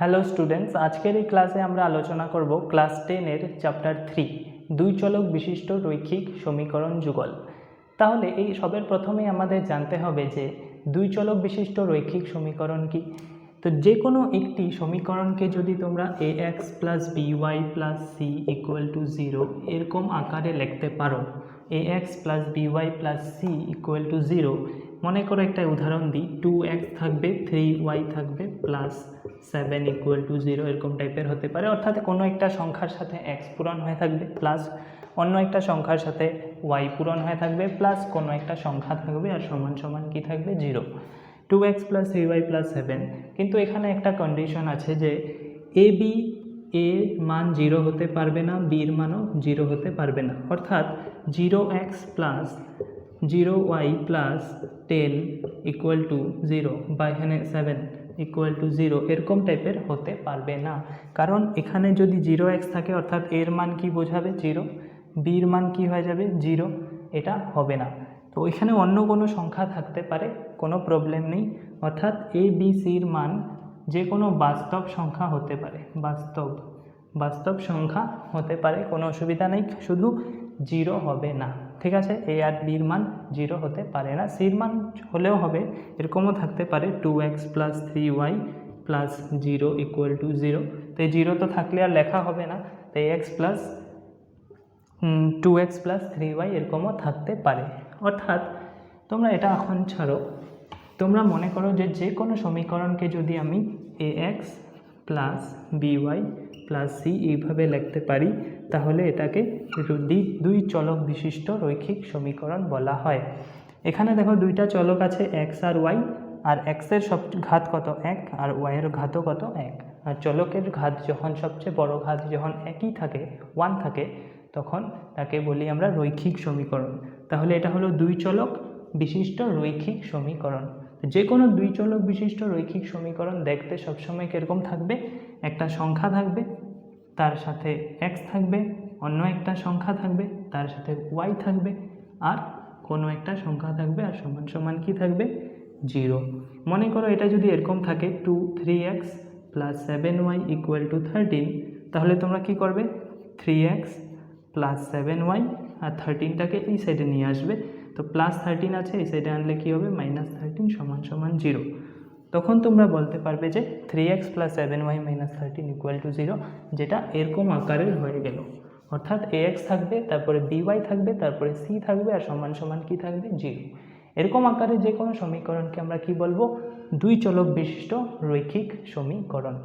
Hello students, আজকের এই ক্লাসে আমরা আলোচনা করব ক্লাস 10-এর চ্যাপ্টার 3 দুই চলক বিশিষ্ট রৈখিক সমীকরণ যুগল। তাহলে এই সবের প্রথমেই আমাদের জানতে হবে যে দুই চলক বিশিষ্ট রৈখিক সমীকরণ কি। তো যে কোনো একটি সমীকরণকে যদি তোমরা ax plus by plus C equal to 0 এরকম আকারে লিখতে পারো, ax plus by plus C equal to 0, মনে করো একটা উদাহরণ দিই, 2x থাকবে, 3y থাকবে, প্লাস 7 ইকুয়াল টু 0 এরকম টাইপের হতে পারে। অর্থাৎ কোনো একটা সংখ্যার সাথে x পূরণ হয়ে থাকবে, প্লাস অন্য একটা সংখ্যার সাথে y পূরণ হয়ে থাকবে, প্লাস কোনো একটা সংখ্যা থাকবে আর সমান সমান কি থাকবে 0। 2x প্লাস 3y প্লাস 7, কিন্তু এখানে একটা কন্ডিশন আছে যে এর মান 0 হতে পারবে না, বির মানও 0 হতে পারবে না। অর্থাৎ 0x plus 0y plus 10 equal to 0 বা এখানে 7 ইকুয়াল টু 0 এরকম টাইপের হতে পারবে না। কারণ এখানে যদি 0x থাকে অর্থাৎ এর মান কি বোঝাবে 0, বির মান কি হয়ে যাবে 0, এটা হবে না। তো এখানে অন্য কোনো সংখ্যা থাকতে পারে, কোনো প্রবলেম নেই। অর্থাৎ এ বি সির মান যে কোনো বাস্তব সংখ্যা হতে পারে, বাস্তব সংখ্যা হতে পারে, কোনো অসুবিধা নেই, শুধু 0 হবে না। ঠিক আছে, এ আর বির মান 0 হতে পারে না, সির মান হলেও হবে, এরকমও থাকতে পারে 2x plus 3y plus 0 equal to 0। তো এই 0 তো থাকলে আর লেখা হবে না, তো x plus 2x plus 3y এরকমও থাকতে পারে। অর্থাৎ তোমরা এটা এখন ছাড়ো, তোমরা মনে করো যে কোনো সমীকরণকে যদি আমি ax plus by plus C এইভাবে লিখতে পারি, তাহলে এটাকে দুই চলক বিশিষ্ট রৈখিক সমীকরণ বলা হয়। এখানে দেখো দুইটা চলক আছে x আর y, আর x এর ঘাত কত 1 আর y এর ঘাতও কত 1, আর চলকের ঘাত যখন সবচেয়ে বড় ঘাত যখন একই থাকে 1 থাকে, তখন তাকে বলি আমরা রৈখিক সমীকরণ। তাহলে এটা হলো দুই চলক বিশিষ্ট রৈখিক সমীকরণ। যে কোনো দুই চলক বিশিষ্ট রৈখিক সমীকরণ দেখতে সবসময় কীরকম থাকবে, একটা সংখ্যা থাকবে, তার সাথে x থাকবে, অন্য একটা সংখ্যা থাকবে, তার সাথে y থাকবে, আর কোনো একটা সংখ্যা থাকবে, আর সমান সমান কি থাকবে 0। মনে করো এটা যদি এরকম থাকে 3x plus 7y equal to 13, তাহলে তোমরা কি করবে 3x প্লাস 7y আর 13টাকে এই সাইডে নিয়ে আসবে। তো প্লাস 13 আছে, এই সাইডে আনলে কী হবে মাইনাস 13 সমান সমান 0। তখন তোমরা বলতে পারবে যে 3x plus 7y minus 13 equal to 0, যেটা এরকম আকারের হয়ে গেল। অর্থাৎ ax থাকবে, তারপরে by থাকবে, তারপরে c থাকবে, আর সমান সমান কি থাকবে 0। এরকম আকারে যে কোনো সমীকরণকে আমরা কি বলবো, দুই চলক বিশিষ্ট রৈখিক সমীকরণ।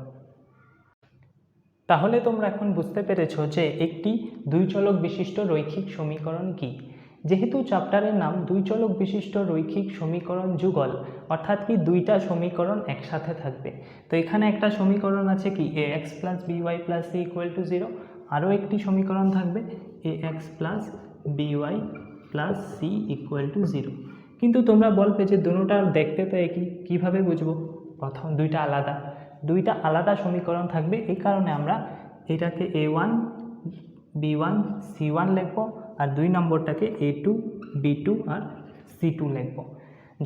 তাহলে তোমরা এখন বুঝতে পেরেছো যে একটি দুই চলক বিশিষ্ট রৈখিক সমীকরণ কি। যেহেতু চ্যাপ্টারের নাম দুই চলক বিশিষ্ট রৈখিক সমীকরণ যুগল, অর্থাৎ কি দুইটা সমীকরণ একসাথে থাকবে। তো এখানে একটা সমীকরণ আছে কি ax plus by plus C equal to 0, আরও একটি সমীকরণ থাকবে ax plus by plus C equal to 0। কিন্তু তোমরা বলবে যে দুটোটা দেখতে তো একই, কীভাবে বুঝবো, প্রথম দুইটা আলাদা সমীকরণ থাকবে। এই কারণে আমরা এটাকে a1 b1 c1 লিখব, আর দুই নম্বরটাকে a2 b2 আর c2 লিখব।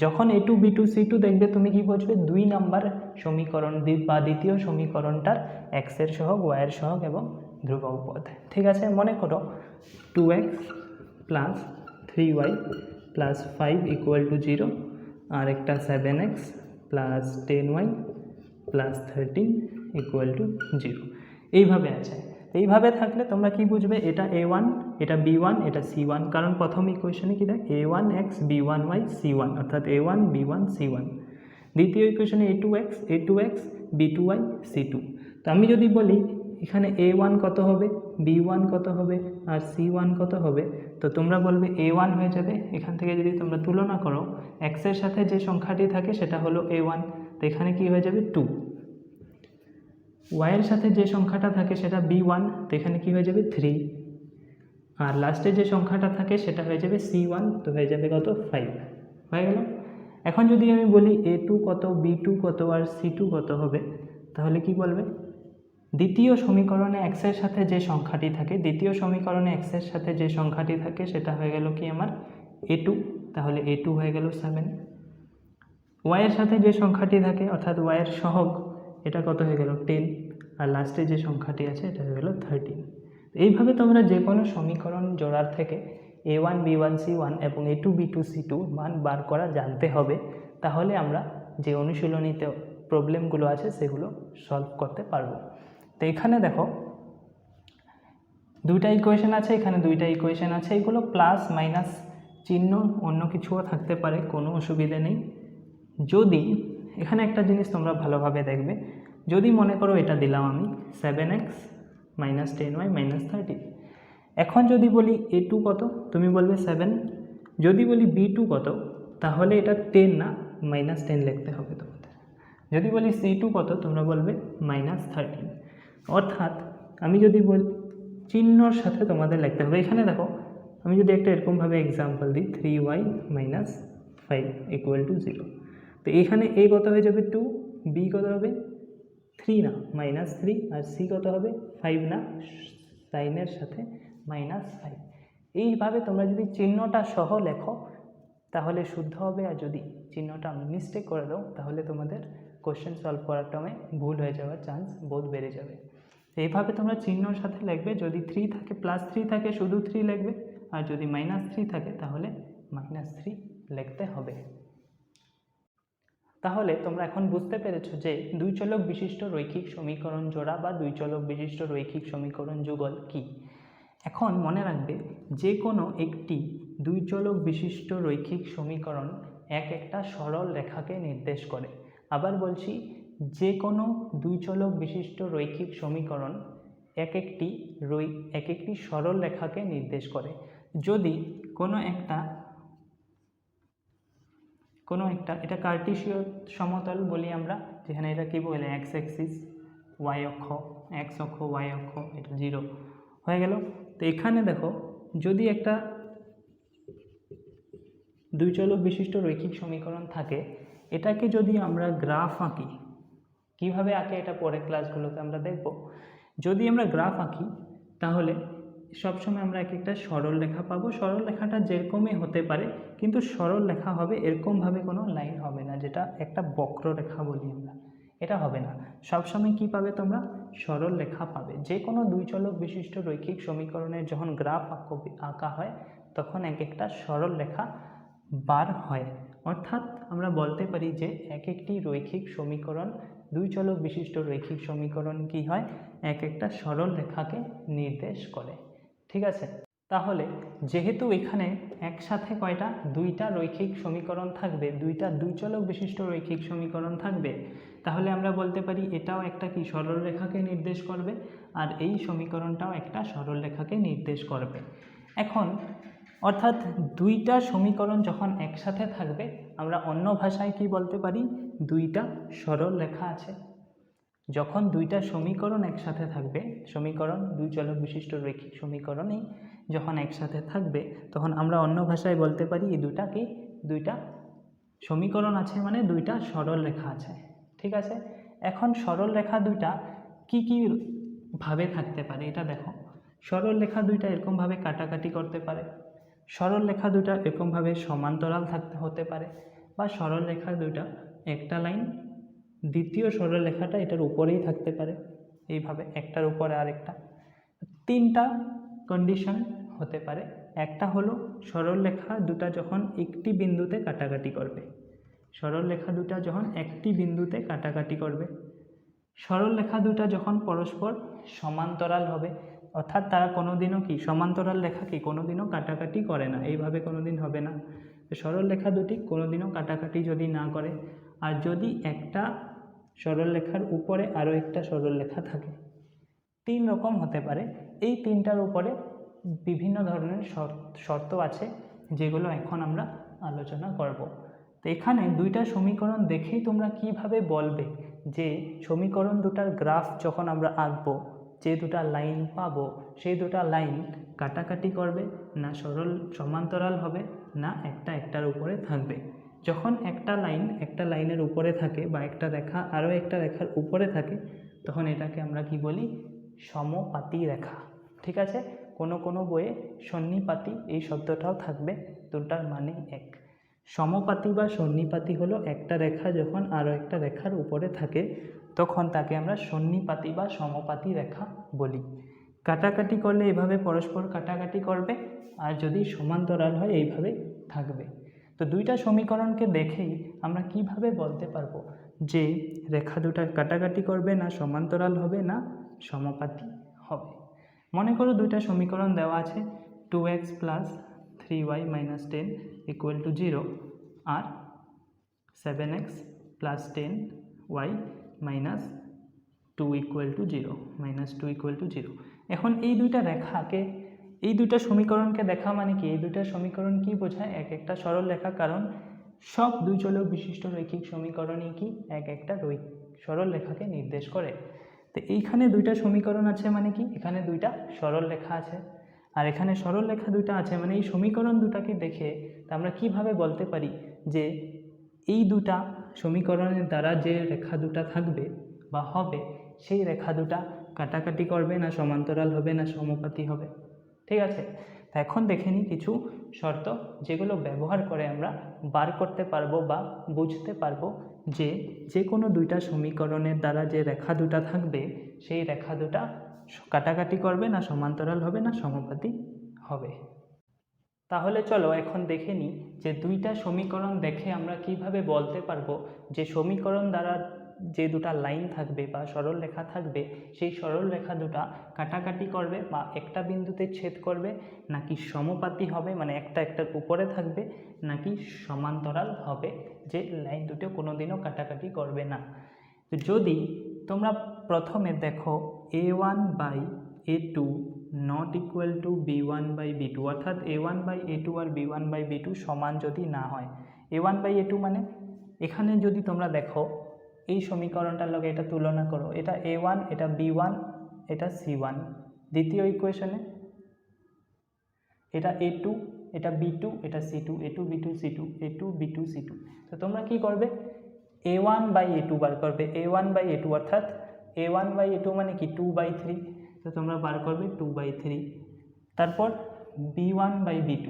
যখন a2 b2 c2 দেখবে তুমি কি বুঝবে, দুই নাম্বার সমীকরণ বা দ্বিতীয় সমীকরণটার x এর সহগ, y এর সহগ এবং ধ্রুবক পদ। ঠিক আছে, মনে করো 2x plus 3y plus 5 equal to 0, আর একটা 7x plus 10y plus 13 equal to 0 এইভাবে আছে। এইভাবে থাকলে তোমরা কি বুঝবে, এটা a1, এটা b1, এটা c1, কারণ প্রথম ইকুয়েশনে কি দেখ a1x b1y c1, অর্থাৎ a1 b1 c1। দ্বিতীয় ইকুয়েশনে a2x b2y c2। তো আমি যদি বলি এখানে a1 কত হবে, b1 কত হবে, আর c1 কত হবে, তো তোমরা বলবে a1 হয়ে যাবে। এখান থেকে যদি তোমরা তুলনা করো, x এর সাথে যে সংখ্যাটি থাকে সেটা হলো a1, তো এখানে কি হয়ে যাবে 2। y এর সাথে যে সংখ্যাটা থাকে সেটা b1, তো এখানে কি হয়ে যাবে 3, আর লাস্টে যে সংখ্যাটা থাকে সেটা হয়ে যাবে c1, তো হয়ে যাবে কত 5 হয়ে গেল। এখন যদি আমি বলি a2 কত, b2 কত, আর c2 কত হবে, তাহলে কি বলবে, দ্বিতীয় সমীকরণে x এর সাথে যে সংখ্যাটি থাকে, সেটা হয়ে গেল কি আমার a2, তাহলে a2 হয়ে গেল 7। y এর সাথে যে সংখ্যাটি থাকে অর্থাৎ y এর সহগ, এটা কত হয়ে গেল 10, আর লাস্টে যে সংখ্যাটি আছে এটা হয়ে গেল 13। এইভাবে তোমরা যে কোনো সমীকরণ জোড়ার থেকে a1 b1 c1 এবং a2 b2 c2 মান বার করা জানতে হবে, তাহলে আমরা যে অনুশীলনীতে প্রবলেমগুলো আছে সেগুলো সলভ করতে পারবো। তো এখানে দেখো দুইটা ইকুয়েশন আছে, এখানে দুইটা ইকুয়েশন আছে, এগুলো প্লাস মাইনাস চিহ্ন অন্য কিছুও থাকতে পারে, কোনো অসুবিধা নেই। যদি এখানে একটা জিনিস তোমরা ভালোভাবে দেখবে, যদি মনে করো এটা দিলাম আমি 7x - 10y - 30, এখন যদি বলি a2 কত, তুমি বলবে 7, যদি বলি b2 কত, তাহলে এটা 10 না -10 লিখতে হবে তোমাদের। যদি বলি c2 কত, তোমরা বলবে -13। অর্থাৎ আমি যদি বলি চিহ্নর সাথে তোমাদের লিখতে হবে। এখানে দেখো আমি যদি একটা এরকমভাবে এক্সাম্পল দিই 3y - 5 = 0, তো এখানে a কত হয়ে যাবে 2, b কত হবে 3 না -3, আর c কত হবে 5 না সাইনের সাথে -5। এইভাবে তোমরা যদি চিহ্নটা সহ লেখো তাহলে শুদ্ধ হবে, আর যদি চিহ্নটা মিস্টেক করে দাও তাহলে তোমাদের কোশ্চেন সলভ করার টাইমে ভুল হয়ে যাওয়ার চান্স বহুত বেড়ে যাবে। এইভাবে তোমরা চিহ্নর সাথে লিখবে, যদি 3 থাকে +3 থাকে শুধু 3 লিখবে, আর যদি -3 থাকে তাহলে -3 লিখতে হবে। তাহলে তোমরা এখন বুঝতে পেরেছো যে দুই চলক বিশিষ্ট রৈখিক সমীকরণ জোড়া বা দুই চলক বিশিষ্ট রৈখিক সমীকরণ যুগল কি। এখন মনে রাখবে যে কোনো একটি দুই চলক বিশিষ্ট রৈখিক সমীকরণ একটা সরল রেখাকে নির্দেশ করে। আবার বলছি, যে কোনো দুই চলক বিশিষ্ট রৈখিক সমীকরণ একটি সরল রেখাকে নির্দেশ করে। যদি কোনো একটা এটা কার্টেসীয় সমতল বলি আমরা, যেখানে এটা কি বলে এক্স অ্যাক্সিস, ওয়াই অক্ষ, এক্স অক্ষ ওয়াই অক্ষ, এটা 0 হয়ে গেল। তো এখানে দেখো যদি একটা দুই চলক বিশিষ্ট রৈখিক সমীকরণ থাকে, এটাকে যদি আমরা গ্রাফ আঁকি, কিভাবে আঁকে এটা পরের ক্লাসগুলোতে আমরা দেখব। যদি আমরা গ্রাফ আঁকি তাহলে সবসময় আমরা একটা সরল রেখা পাবো। সরল রেখাটা যেরকমই হতে পারে, কিন্তু সরল রেখা হবে, এরকমভাবে কোনো লাইন হবে না, যেটা একটা বক্ররেখা বলি আমরা, এটা হবে না। সবসময় কি পাবে তোমরা, সরল রেখা পাবে। যে কোনো দুই চলক বিশিষ্ট রৈখিক সমীকরণের যখন গ্রাফ আঁকা হয় তখন একটা সরল রেখা বার হয়। অর্থাৎ আমরা বলতে পারি যে একটি রৈখিক সমীকরণ, দুই চলক বিশিষ্ট রৈখিক সমীকরণ কি হয়, একটা সরল রেখাকে নির্দেশ করে। ঠিক আছে, তাহলে যেহেতু এখানে একসাথে কয়টা দুইটা রৈখিক সমীকরণ থাকবে, দুইটা দুই চলক বিশিষ্ট রৈখিক সমীকরণ থাকবে, তাহলে আমরা বলতে পারি এটাও একটা কি সরল রেখাকে নির্দেশ করবে, আর এই সমীকরণটাও একটা সরল রেখাকে নির্দেশ করবে। এখন অর্থাৎ দুইটা সমীকরণ যখন একসাথে থাকবে, আমরা অন্য ভাষায় কি বলতে পারি, দুইটা সরল রেখা আছে। যখন দুইটা সমীকরণ একসাথে থাকবে, সমীকরণ দুই চলক বিশিষ্ট রৈখিক সমীকরণই যখন একসাথে থাকবে, তখন আমরা অন্য ভাষায় বলতে পারি এই দুইটা সমীকরণ আছে, মানে দুইটা সরল রেখা আছে। ঠিক আছে, এখন সরল রেখা দুইটা কি কি ভাবে থাকতে পারে এটা দেখো। সরল রেখা দুইটা এরকমভাবে কাটাকাটি করতে পারে, সরল রেখা দুইটা এরকমভাবে সমান্তরাল হতে পারে, বা সরল রেখা দুইটা একটা লাইন দ্বিতীয় সরল রেখাটা এটার উপরেই থাকতে পারে, এইভাবে একটার উপরে আরেকটা। তিনটা কন্ডিশন হতে পারে। একটা হলো সরল রেখা দুটা যখন একটি বিন্দুতে কাটাকাটি করবে, সরল রেখা দুটা যখন একটি বিন্দুতে কাটাকাটি করবে, সরল রেখা দুটা যখন পরস্পর সমান্তরাল হবে, অর্থাৎ তারা কোনোদিনও কি সমান্তরাল রেখা কি কোনোদিনও কাটাকাটি করে না, এইভাবে কোনোদিন হবে না। সরল রেখা দুটি কোনোদিনও কাটাকাটি যদি না করে, আর যদি একটা সরল রেখার উপরে আরও একটা সরল রেখা থাকে, 3 রকম হতে পারে। এই তিনটার উপরে বিভিন্ন ধরনের শর্ত আছে, যেগুলো এখন আমরা আলোচনা করব। তো এখানে দুইটা সমীকরণ দেখেই তোমরা কিভাবে বলবে যে সমীকরণ দুটার গ্রাফ যখন আমরা আঁকবো, যে দুটা লাইন পাবো, সেই দুটা লাইন কাটাকাটি করবে না সমান্তরাল হবে, না একটার উপরে থাকবে। যখন একটা লাইনের উপরে থাকে, বা একটা রেখা আরও একটা রেখার উপরে থাকে, তখন এটাকে আমরা কি বলি, সমপাতী রেখা। ঠিক আছে, কোনো বইয়ে সন্নিপাতী এই শব্দটাও থাকবে, দুটার মানে এক। সমপাতী বা সন্নিপাতী হলো একটা রেখা যখন আরও একটা রেখার উপরে থাকে তখন তাকে আমরা সন্নিপাতী বা সমপাতী রেখা বলি। কাটাকাটি করলে এভাবে পরস্পর কাটাকাটি করবে, আর যদি সমান্তরাল হয় এইভাবে থাকবে। তো দুইটা সমীকরণকে দেখেই আমরা কিভাবে বলতে পারবো যে রেখা দুটা কাটাকাটি করবে না সমান্তরাল হবে না সমপাতী হবে। মনে করো দুইটা সমীকরণ দেওয়া আছে, 2x + 3y - 10 = 0 আর 7x + 10y - 2 = 0 -2 = 0। এখন এই দুইটা রেখাকে, এই দুইটা সমীকরণকে দেখা মানে কি, এই দুইটা সমীকরণ কি বোঝায়? এক একটা সরল রেখা, কারণ সব দুই চলক বিশিষ্ট রৈখিক সমীকরণই কি এক একটা সরল রেখাকে নির্দেশ করে। তো এইখানে দুইটা সমীকরণ আছে মানে কি, এখানে দুইটা সরল রেখা আছে, আর এখানে সরল রেখা দুইটা আছে মানে এই সমীকরণ দুটাকে দেখে আমরা কিভাবে বলতে পারি যে এই দুটা সমীকরণের দ্বারা যে রেখা দুটা থাকবে বা হবে সেই রেখা দুটা কাটাকাটি করবে না সমান্তরাল হবে না সমপাতী হবে। ঠিক আছে, তা এখন দেখে নিই কিছু শর্ত যেগুলো ব্যবহার করে আমরা বার করতে পারবো বা বুঝতে পারবো যে যে কোনো দুইটা সমীকরণের দ্বারা যে রেখা দুটা থাকবে সেই রেখা দুটা কাটাকাটি করবে না সমান্তরাল হবে না সমপাতী হবে। তাহলে চলো এখন দেখে নিই যে দুইটা সমীকরণ দেখে আমরা কিভাবে বলতে পারবো যে সমীকরণ দ্বারা যে দুটা লাইন থাকবে বা সরল রেখা থাকবে সেই সরল রেখা দুটা কাটাকাটি করবে বা একটা বিন্দুতে ছেদ করবে, নাকি সমপাতী হবে মানে একটা একটার উপরে থাকবে, নাকি সমান্তরাল হবে যে লাইন দুটো কোনোদিনও কাটাকাটি করবে না। যদি তোমরা প্রথমে দেখো a1/a2 not equal to b1/b2, অর্থাৎ a1/a2 আর b1/b2 সমান যদি না হয়, a1/a2 মানে এখানে যদি তোমরা দেখো এই সমীকরণটার লগে এটা তুলনা করো, এটা a1 এটা b1 এটা c1, দ্বিতীয় ইকুয়েশনে এটা a2 এটা b2 এটা c2, a2 b2 c2 a2 b2 c2। তো তোমরা কি করবে, a1/a2 বার করবে, a1/a2 অর্থাৎ a1/a2 মানে কি 2/3, তো তোমরা বার করবে 2/3। তারপর b1/b2,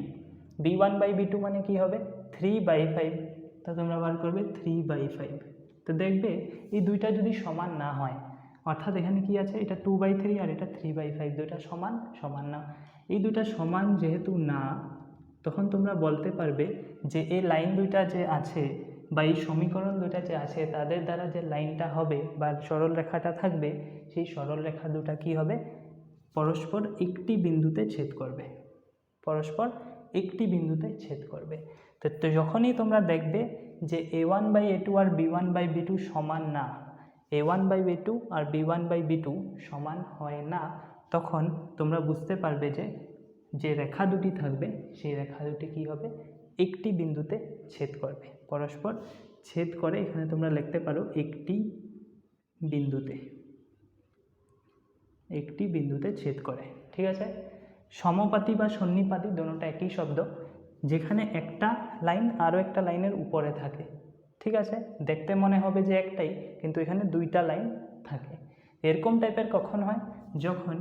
b1/b2 মানে কি হবে 3/5, তো তোমরা বার করবে 3/5। তো দেখবে এই দুইটা যদি সমান না হয়, অর্থাৎ এখানে কি আছে এটা 2/3 আর এটা 3/5, দুইটা সমান না। এই দুইটা সমান যেহেতু না, তখন তোমরা বলতে পারবে যে এই লাইন দুইটা যে আছে বা এই সমীকরণ দুইটা যে আছে তাদের দ্বারা যে লাইনটা হবে বা সরল রেখাটা থাকবে সেই সরল রেখা দুটা কি হবে, পরস্পর একটি বিন্দুতে ছেদ করবে, পরস্পর একটি বিন্দুতে ছেদ করবে। তো যখনই তোমরা দেখবে যে a1/a2 আর b1/b2 সমান না, a1/a2 আর b1/b2 সমান হয় না, তখন তোমরা বুঝতে পারবে যে যে রেখা দুটি থাকবে সেই রেখা দুটি কি হবে, একটি বিন্দুতে ছেদ করবে, পরস্পর ছেদ করে। এখানে তোমরা লিখতে পারো একটি বিন্দুতে ছেদ করে। ঠিক আছে, সমপাতী বা সন্নিপাতী দুটোটা একই শব্দ, যেখানে একটা লাইন আরও একটা লাইনের উপরে থাকে। ঠিক আছে, দেখতে মনে হবে যে একটাই, কিন্তু এখানে দুইটা লাইন থাকে। এরকম টাইপের কখন হয়, যখন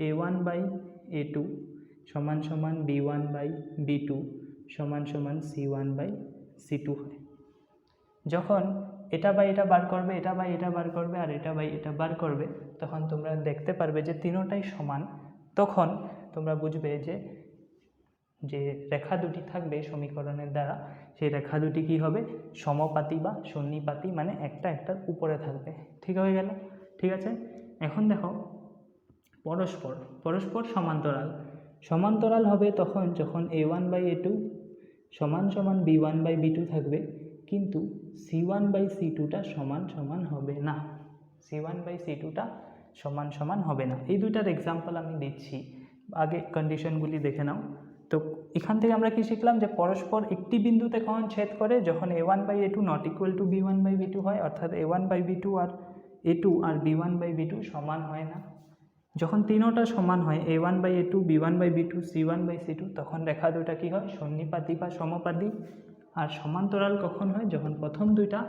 a1/a2 সমান সমান b1/b2 সমান সমান c1/c2 হয়। যখন এটা বাই এটা বার করবে, এটা বাই এটা বার করবে আর এটা বাই এটা বার করবে, তখন তোমরা দেখতে পারবে যে তিনোটাই সমান। তখন তোমরা বুঝবে যে যে রেখা দুটি থাকবে সমীকরণের দ্বারা সেই রেখা দুটি কি হবে, সমপাতী বা সন্নিপাতী, মানে একটা একটার উপরে থাকবে। ঠিক হয়ে গেল। ঠিক আছে, এখন দেখো পরস্পর সমান্তরাল হবে তখন যখন a1/a2 সমান সমান b1/b2 থাকবে, কিন্তু c1/c2টা সমান হবে না, c1/c2টা সমান হবে না। এই দুইটার এক্সাম্পল আমি দিচ্ছি, আগে কন্ডিশনগুলি দেখে নাও। তো এখান থেকে আমরা কি শিখলাম যে পরস্পর একটি বিন্দুতে কখন ছেদ করে, যখন a1/a2 not equal to b1/b2 হয়, অর্থাৎ a1/b2 আর a2 আর b1/b2 সমান হয় না। যখন তিনোটা সমান হয় a1/a2 b1/b2 c1/c2, তখন রেখা দুটা কি হয়, সন্নিপাতী বা সমপাতী। আর সমান্তরাল কখন হয়, যখন প্রথম দুইটা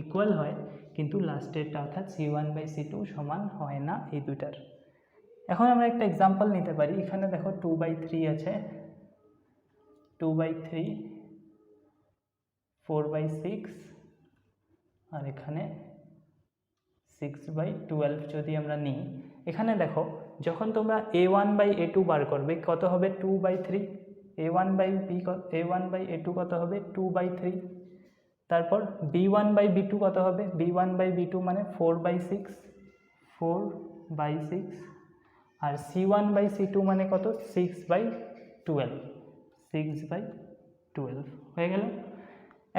ইকুয়াল হয় কিন্তু লাস্টেরটা অর্থাৎ c1/c2 সমান হয় না এই দুইটার। এখন আমরা একটা এক্সাম্পল নিতে পারি। এখানে দেখো 2/3 আছে, 2/3 4/6 আর এখানে 6/12 যদি আমরা নিই, এখানে দেখো যখন তোমরা a1/a2 বার করবে কত হবে 2/3, a1/a2 কত হবে 2/3, তারপর b1/b2 কত হবে b1/b2 মানে 4/6 আর c1/c2 মানে কত 6/12 হয়ে গেল।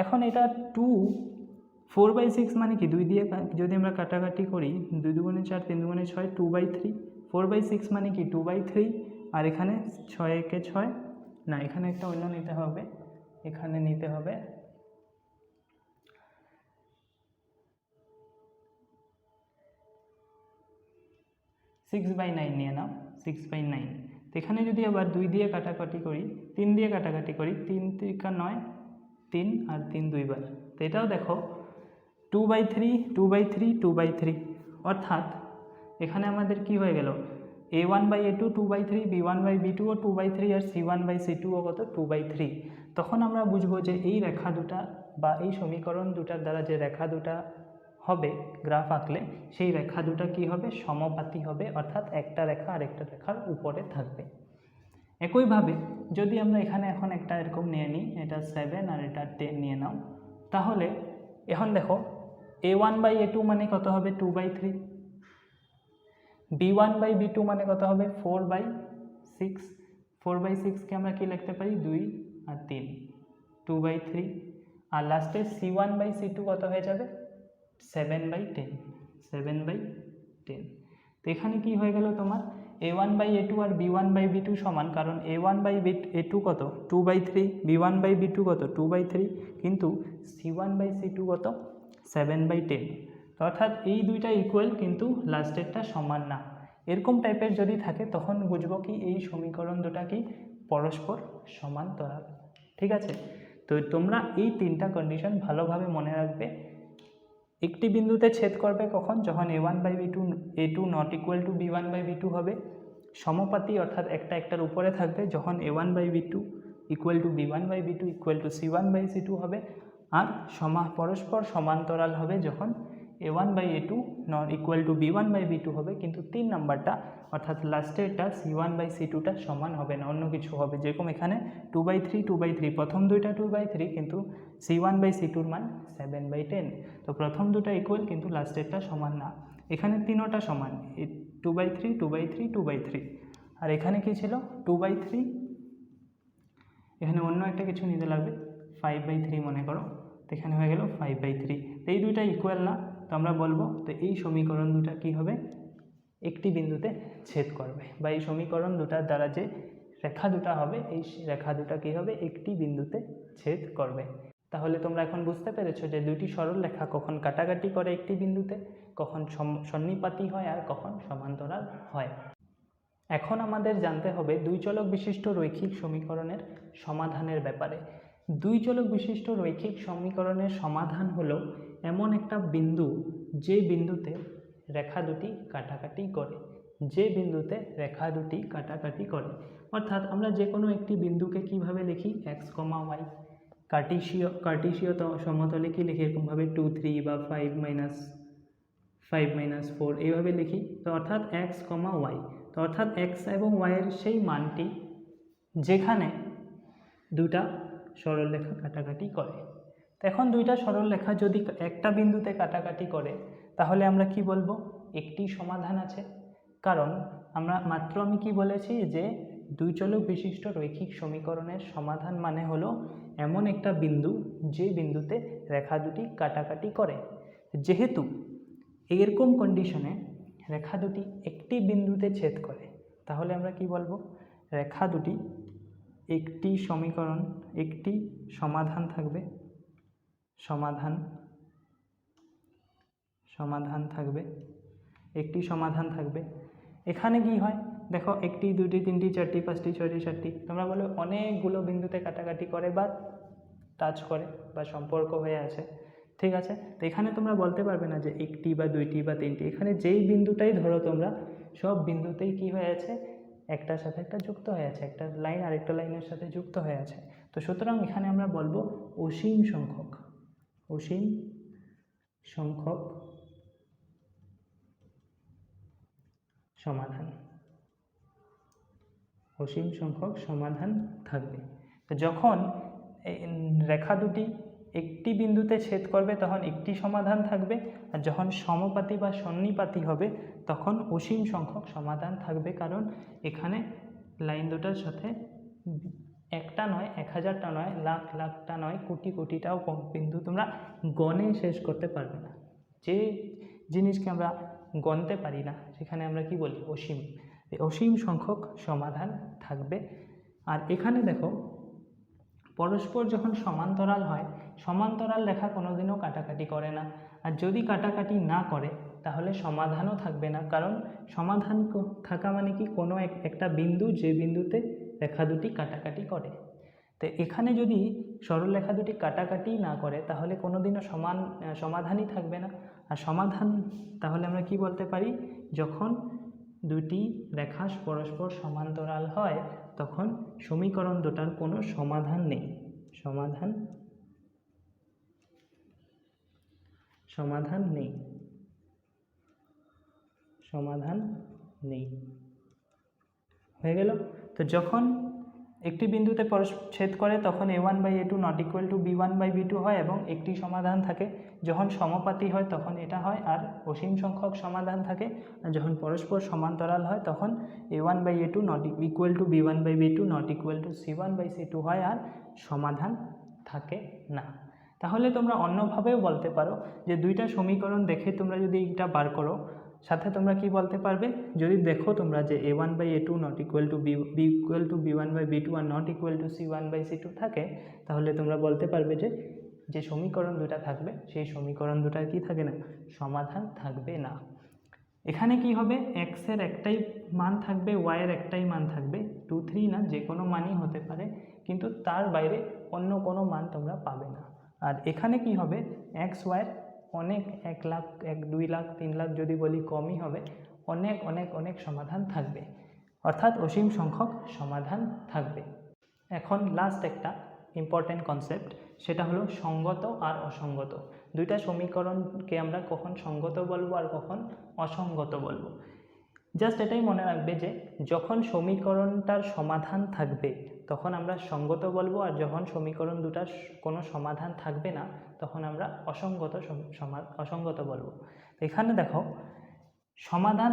এখন এটা 4/6 মানে কি 2 দিয়ে যদি আমরা কাটাকাটি করি 2 দুগুণে 4 3 দুগুণে 6 2/3, 4/6 মানে কি 2/3 আর এখানে 6 একে 6 না, এখানে একটা অন্য নিতে হবে, এখানে নিতে হবে 6/9 নিয়ে নাও 6/9। তো এখানে যদি আবার 2 দিয়ে কাটাকাটি করি 3 দিয়ে কাটাকাটি করি 3 3 9 3 আর 3 দুইবার, তো এটাও দেখো 2/3 2/3 2/3, অর্থাৎ এখানে আমাদের কি হয়ে গেল a1/a2 2/3, b1/b2 ও 2/3 আর c1/c2 ও কত 2/3। তখন আমরা বুঝবো যে এই রেখা দুটা বা এই সমীকরণ দুটার দ্বারা যে রেখা দুটা হবে গ্রাফ আঁকলে সেই রেখা দুটা কি হবে সমাপাতী হবে, অর্থাৎ একটা রেখা আরেকটা রেখার উপরে থাকবে। একইভাবে যদি আমরা এখানে এখন একটা এরকম নিয়ে নিই, এটা 7 আর এটা 10 নিয়ে নাও, তাহলে এখন দেখো a1/a2 মানে কত হবে 2/3, b1/b2 মানে কত হবে 4/6, 4/6কে আমরা কি লিখতে পারি 2 আর 3 2/3, আর লাস্টে c1/c2 কত হয়ে যাবে 7/10 7/10। তো এখানে কি হয়ে গেল তোমার a1/a2 আর b1/b2 সমান, কারণ a1/a2 কত 2/3, b1/b2 কত 2/3, কিন্তু c1/c2 কত 7/10, অর্থাৎ এই দুইটা ইকুয়াল কিন্তু লাস্টেরটা সমান না। এরকম টাইপের যদি থাকে তখন বুঝবো কি এই সমীকরণ দুটা কি পরস্পর সমান্তরাল। ঠিক আছে, তো তোমরা এই তিনটা কন্ডিশন ভালোভাবে মনে রাখবে। একটি বিন্দুতে ছেদ করবে কখন, যখন a1/a2 not equal to b1/b2 হবে, সমপাতী অর্থাৎ একটা একটার উপরে থাকবে যখন a1/b2 equal to b1/b2 equal to c1/c2 হবে, আর পরস্পর সমান্তরাল হবে যখন a1/a2 not equal to b1/b2 হবে, কিন্তু 3 নাম্বারটা অর্থাৎ লাস্টেরটা c1/c2টা সমান হবে না, অন্য কিছু হবে। যেরকম এখানে 2/3 2/3, প্রথম দুইটা 2/3 কিন্তু c1/c2র মান 7/10, তো প্রথম দুটা ইকুয়াল কিন্তু লাস্টেরটা সমান না। এখানে তিনোটা সমান 2/3 2/3 2/3, আর এখানে কি ছিল 2/3, এখানে অন্য একটা কিছু নিতে লাগবে 5/3 মনে করো, তো এখানে হয়ে গেল 5/3। তো এই দুইটা ইকুয়াল না, তো আমরা বলবো তো এই সমীকরণ দুটা কি হবে একটি বিন্দুতে ছেদ করবে, বা এই সমীকরণ দুটার দ্বারা যে রেখা দুটা হবে এই রেখা দুটা কি হবে একটি বিন্দুতে ছেদ করবে। তাহলে তোমরা এখন বুঝতে পেরেছো যে দুইটি সরল রেখা কখন কাটাকাটি করে একটি বিন্দুতে, কখন সন্নিপাতী হয় আর কখন সমান্তরাল হয়। এখন আমাদের জানতে হবে দুই চলক বিশিষ্ট রৈখিক সমীকরণের সমাধানের ব্যাপারে। দুই চলক বিশিষ্ট রৈখিক সমীকরণের সমাধান হলো এমন একটা বিন্দু যে বিন্দুতে রেখা দুটি কাটাকাটি করে, যে বিন্দুতে রেখা দুটি কাটাকাটি করে, অর্থাৎ আমরা যে কোনো একটি বিন্দুকে কিভাবে লিখি x, y, কার্টেসীয় সমতলে কি লিখি এরকমভাবে 2 3 বা 5 - 4 এইভাবে লিখি, তো অর্থাৎ x, y, তো অর্থাৎ x এবং y এর সেই মানটি যেখানে দুটা সরলরেখা কাটাকাটি করে। তো এখন দুইটা সরলরেখা যদি একটা বিন্দুতে কাটাকাটি করে তাহলে আমরা কি বলবো একটি সমাধান আছে, কারণ আমি কি বলেছি যে দুই চলক বিশিষ্ট রৈখিক সমীকরণের সমাধান মানে হলো এমন একটা বিন্দু যে বিন্দুতে রেখা দুটি কাটাকাটি করে। যেহেতু এরকম কন্ডিশনে রেখা দুটি একটি বিন্দুতে ছেদ করে তাহলে আমরা কি বলবো রেখা দুটি একটি সমাধান থাকবে, একটি সমাধান থাকবে। এখানে কি হয় দেখো 1 2 3 4 5 6 7, তোমরা বলো অনেকগুলো বিন্দুতে কাটাকাটি করে বা টাচ করে বা সম্পর্ক হয়ে আছে, ঠিক আছে। তো এখানে তোমরা বলতে পারবে না যে একটি বা দুইটি বা তিনটি, এখানে যেই বিন্দুটাই ধরো তোমরা সব বিন্দুতেই কি হয়ে আছে একটার সাথে একটা যুক্ত হয়ে আছে, একটা লাইন আরেকটা লাইনের সাথে যুক্ত হয়ে আছে। তো সুতরাং এখানে আমরা বলবো অসীম সংখ্যক সমাধান, অসীম সংখ্যক সমাধান থাকবে। তো যখন রেখা দুটি একটি বিন্দুতে ছেদ করবে তখন একটি সমাধান থাকবে, আর যখন সমপাতী বা সন্নিপাতী হবে তখন অসীম সংখ্যক সমাধান থাকবে, কারণ এখানে লাইন দুটার সাথে একটা নয়, 1000টা নয়, লাখ লাখটা নয়, কোটি কোটিটাও বিন্দু তোমরা গণে শেষ করতে পারবে না। যে জিনিসকে আমরা গণতে পারি না সেখানে আমরা কি বলি? অসীম। অসীম সংখ্যক সমাধান থাকবে। আর এখানে দেখো, পরস্পর যখন সমান্তরাল হয়, সমান্তরাল রেখা কোনোদিনও কাটাকাটি করে না, আর যদি কাটাকাটি না করে তাহলে সমাধানও থাকবে না, কারণ সমাধান থাকা মানে কি? কোনো একটা বিন্দু যে বিন্দুতে রেখা দুটি কাটাকাটি করে। তো এখানে যদি সরলরেখা দুটি কাটাকাটি না করে তাহলে কোনোদিনও সমাধানই থাকবে না। আর সমাধান তাহলে আমরা কি বলতে পারি? যখন দুটি রেখা পরস্পর সমান্তরাল হয় তখন সমীকরণ দুটার কোনো সমাধান নেই, সমাধান নেই হয়ে গেল। তো যখন একটি বিন্দুতে ছেদ করে তখন a1/a2 not equal to b1/b2 হয় এবং একটি সমাধান থাকে। যখন সমপাতী হয় তখন এটা হয়, আর অসীম সংখ্যক সমাধান থাকে। আর যখন পরস্পর সমান্তরাল হয় তখন a1/a2 not equal to b1/b2 not equal to c1/c2 হয়, আর সমাধান থাকে না। তাহলে তোমরা অন্যভাবেও বলতে পারো যে দুইটা সমীকরণ দেখে তোমরা যদি এটা বার করো, সাথে তোমরা কি বলতে পারবে? যদি দেখো তোমরা যে a1/a2 not equal two b equal to b1/b2 are not equal to c1/c2 থাকে, তাহলে তোমরা বলতে পারবে যে সমীকরণ দুটা থাকবে সেই সমীকরণ দুটার কি থাকে না? সমাধান থাকবে না। এখানে কি হবে? x এর একটাই মান থাকবে, y এর একটাই মান থাকবে, 2 3 না, যে কোনো মানই হতে পারে, কিন্তু তার বাইরে অন্য কোনো মান তোমরা পাবে না। আর এখানে কি হবে? x y এর অনেক 1 লাখ 2 লাখ 3 লাখ যদি বলি কমই হবে, অনেক অনেক অনেক সমাধান থাকবে, অর্থাৎ অসীম সংখ্যক সমাধান থাকবে। এখন লাস্ট একটা ইম্পর্টেন্ট কনসেপ্ট, সেটা হলো সঙ্গত আর অসঙ্গত। দুইটা সমীকরণকে আমরা কখন সঙ্গত বলবো আর কখন অসঙ্গত বলবো। জাস্ট এটাই মনে রাখবে যে যখন সমীকরণটার সমাধান থাকবে তখন আমরা সঙ্গত বলবো, আর যখন সমীকরণ দুটার কোনো সমাধান থাকবে না তখন আমরা অসঙ্গত বলবো। এখানে দেখো, সমাধান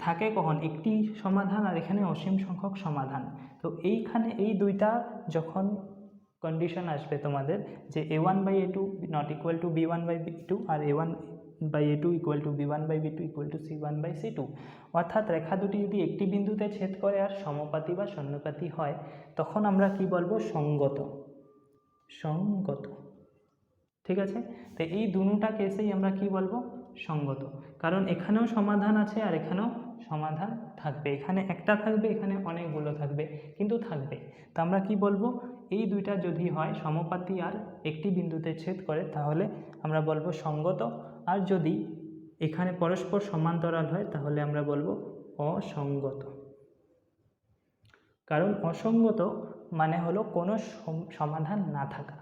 থাকে কখন? একটি সমাধান, আর এখানে অসীম সংখ্যক সমাধান। তো এইখানে এই দুইটা যখন কন্ডিশন আসবে তোমাদের যে a1/a2 not equal to b1/b2 আর a1/a2 equal to b1/b2 equal to c1/c2, অর্থাৎ রেখা দুটি যদি একটি বিন্দুতে ছেদ করে আর সমপাতী বা সন্নিপাতী হয় তখন আমরা কি বলবো? সঙ্গত। ঠিক আছে? তো এই দুটা কেসেই আমরা কি বলবো? সঙ্গত, কারণ এখানেও সমাধান আছে আর এখানেও সমাধান থাকবে। এখানে একটা থাকবে, এখানে অনেকগুলো থাকবে, কিন্তু থাকবে। তো আমরা কি বলবো? এই দুইটা যদি হয় সমপাতী আর একটি বিন্দুতে ছেদ করে তাহলে আমরা বলবো সঙ্গত, আর যদি এখানে পরস্পর সমান্তরাল হয় তাহলে আমরা বলবো অসঙ্গত। কারণ অসঙ্গত মানে হলো কোনো সমাধান না থাকা।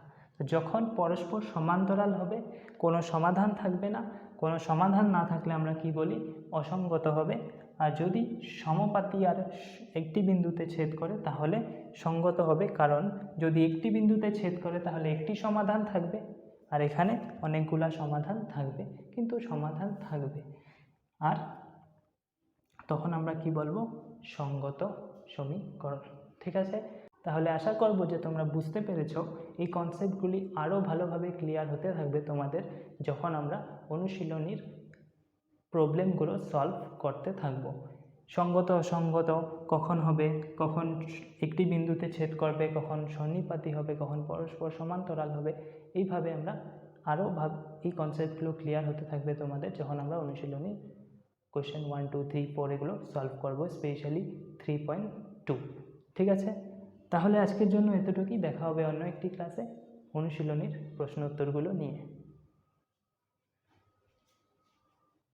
যখন পরস্পর সমান্তরাল হবে কোনো সমাধান থাকবে না, কোনো সমাধান না থাকলে আমরা কি বলি? অসঙ্গত হবে। আর যদি সমপাতী আর একটি বিন্দুতে ছেদ করে তাহলে সঙ্গত হবে, কারণ যদি একটি বিন্দুতে ছেদ করে তাহলে একটি সমাধান থাকবে আর এখানে অনেকগুলা সমাধান থাকবে, কিন্তু সমাধান থাকবে, আর তখন আমরা কি বলবো? সঙ্গত সমীকরণ। ঠিক আছে? তাহলে আশা করব যে তোমরা বুঝতে পেরেছো। এই কনসেপ্টগুলি আরও ভালোভাবে ক্লিয়ার হতে থাকবে তোমাদের যখন আমরা অনুশীলনীর প্রবলেমগুলো সলভ করতে থাকব। সঙ্গত অসঙ্গত কখন হবে, কখন একটি বিন্দুতে ছেদ করবে, কখন সন্নিপাতী হবে, কখন পরস্পর সমান্তরাল হবে, এইভাবে আমরা আরও এই কনসেপ্টগুলো ক্লিয়ার হতে থাকবে তোমাদের যখন আমরা অনুশীলনী কোয়েশ্চেন 1 2 3 4 এগুলো সলভ করব, স্পেশালি 3.2। ঠিক আছে? তাহলে আজকের জন্য এতটুকুই। দেখা হবে অন্য একটি ক্লাসে অনুশীলনীর প্রশ্ন উত্তরগুলো নিয়ে।